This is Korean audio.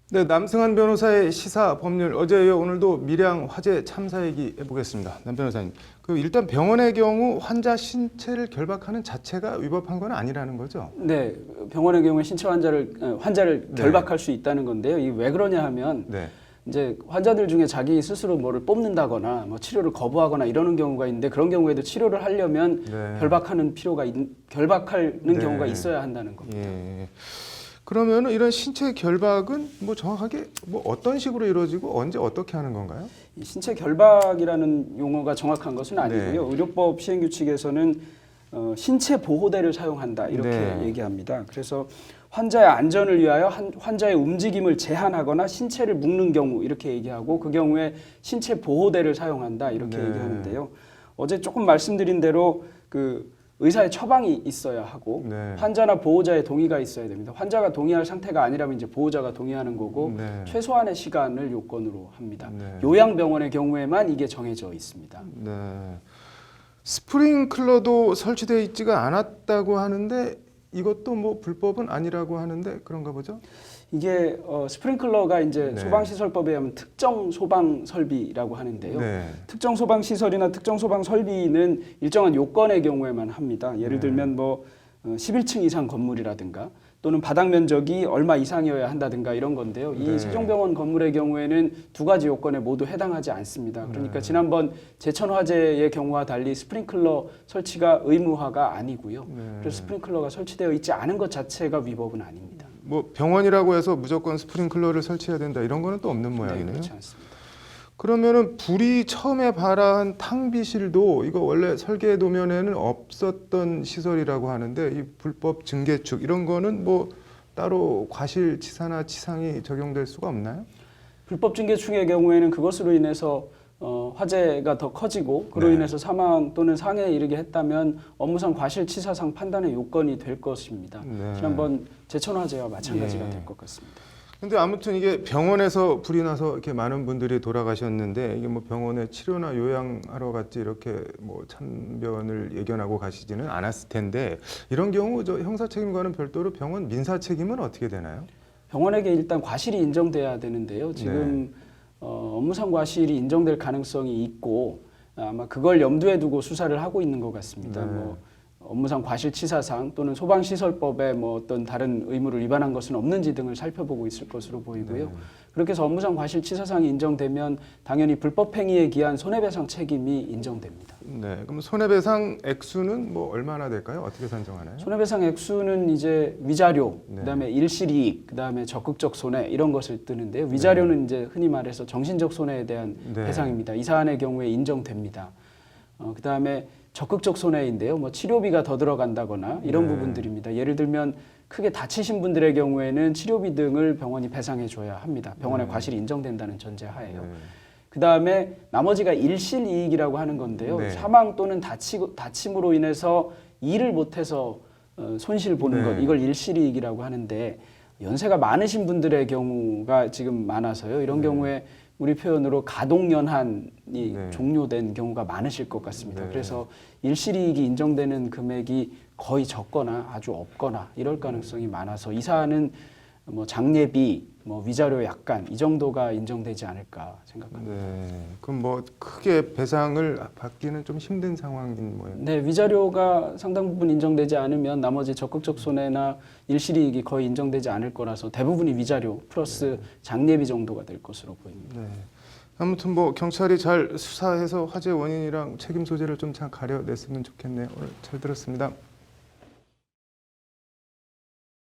네, 남승환 변호사의 시사 법률 어제 이어 오늘도 밀양 화재 참사 얘기 해보겠습니다. 남 변호사님, 일단 병원의 경우 환자 신체를 결박하는 자체가 위법한 건 아니라는 거죠? 네, 병원의 경우에 신체 환자를 네. 결박할 수 있다는 건데요. 이게 왜 그러냐 하면 네. 이제 환자들 중에 자기 스스로 뭐를 뽑는다거나 뭐 치료를 거부하거나 이러는 경우가 있는데 그런 경우에도 치료를 하려면 네. 결박하는 결박하는 네. 경우가 있어야 한다는 겁니다. 예. 그러면 이런 신체 결박은 뭐 정확하게 뭐 어떤 식으로 이루어지고 언제 어떻게 하는 건가요? 이 신체 결박이라는 용어가 정확한 것은 아니고요. 네. 의료법 시행규칙에서는 신체 보호대를 사용한다 이렇게 네. 얘기합니다. 그래서 환자의 안전을 위하여 환자의 움직임을 제한하거나 신체를 묶는 경우 이렇게 얘기하고 그 경우에 신체 보호대를 사용한다 이렇게 네. 얘기하는데요. 어제 조금 말씀드린 대로 그 의사의 처방이 있어야 하고 네. 환자나 보호자의 동의가 있어야 됩니다. 환자가 동의할 상태가 아니라면 이제 보호자가 동의하는 거고 네. 최소한의 시간을 요건으로 합니다. 네. 요양병원의 경우에만 이게 정해져 있습니다. 네. 스프링클러도 설치되어 있지가 않았다고 하는데 이것도 뭐 불법은 아니라고 하는데 그런가 보죠? 이게 스프링클러가 이제 네. 소방시설법에 하면 특정 소방 설비라고 하는데요. 네. 특정 소방 시설이나 특정 소방 설비는 일정한 요건의 경우에만 합니다. 예를 들면 뭐 11층 이상 건물이라든가 또는 바닥 면적이 얼마 이상이어야 한다든가 이런 건데요. 이 네. 세종병원 건물의 경우에는 두 가지 요건에 모두 해당하지 않습니다. 그러니까 지난번 제천 화재의 경우와 달리 스프링클러 설치가 의무화가 아니고요. 그래서 스프링클러가 설치되어 있지 않은 것 자체가 위법은 아닙니다. 뭐 병원이라고 해서 무조건 스프링클러를 설치해야 된다 이런 거는 또 없는 네, 모양이네요. 그렇지 않습니다. 그러면은 불이 처음에 발화한 탕비실도 이거 원래 설계 도면에는 없었던 시설이라고 하는데 이 불법 증개축 이런 거는 뭐 따로 과실치사나 치상이 적용될 수가 없나요? 불법 증개축의 경우에는 그것으로 인해서 화재가 더 커지고 그로 네. 인해서 사망 또는 상해에 이르게 했다면 업무상 과실치사상 판단의 요건이 될 것입니다. 네. 지난번 제천 화재와 마찬가지가 예. 될 것 같습니다. 근데 아무튼 이게 병원에서 불이 나서 이렇게 많은 분들이 돌아가셨는데 이게 뭐 병원에 치료나 요양하러 갔지 이렇게 뭐 참변을 예견하고 가시지는 않았을 텐데 이런 경우 저 형사 책임과는 별도로 병원 민사 책임은 어떻게 되나요? 병원에게 일단 과실이 인정돼야 되는데요. 지금 업무상 과실이 인정될 가능성이 있고 아마 그걸 염두에 두고 수사를 하고 있는 것 같습니다. 네. 뭐 업무상 과실치사상 또는 소방시설법에 뭐 어떤 다른 의무를 위반한 것은 없는지 등을 살펴보고 있을 것으로 보이고요. 네. 그렇게 해서 업무상 과실치사상이 인정되면 당연히 불법행위에 기한 손해배상 책임이 인정됩니다. 네, 그럼 손해배상 액수는 뭐 얼마나 될까요? 어떻게 산정하나요? 손해배상 액수는 이제 위자료, 네. 그다음에 일시이익, 그다음에 적극적 손해 이런 것을 뜨는데요. 위자료는 이제 흔히 말해서 정신적 손해에 대한 네. 배상입니다. 이 사안의 경우에 인정됩니다. 그다음에 적극적 손해인데요. 뭐 치료비가 더 들어간다거나 이런 네. 부분들입니다. 예를 들면 크게 다치신 분들의 경우에는 치료비 등을 병원이 배상해 줘야 합니다. 병원의 과실이 인정된다는 전제하에요. 네. 그다음에 나머지가 일실이익이라고 하는 건데요. 네. 사망 또는 다침으로 인해서 일을 못해서 손실 보는 네. 것 이걸 일실이익이라고 하는데 연세가 많으신 분들의 경우가 지금 많아서요. 이런 경우에 우리 표현으로 가동연한이 네. 종료된 경우가 많으실 것 같습니다. 네. 그래서 일실이익이 인정되는 금액이 거의 적거나 아주 없거나 이럴 가능성이 많아서 이 사안은 뭐 장례비, 뭐 위자료 약간 이 정도가 인정되지 않을까 생각합니다. 네, 그럼 뭐 크게 배상을 받기는 좀 힘든 상황인 모양. 네, 위자료가 상당 부분 인정되지 않으면 나머지 적극적 손해나 일실이익이 거의 인정되지 않을 거라서 대부분이 위자료 플러스 장례비 정도가 될 것으로 보입니다. 네. 아무튼 뭐 경찰이 잘 수사해서 화재 원인이랑 책임 소재를 좀 잘 가려냈으면 좋겠네요. 오늘 잘 들었습니다.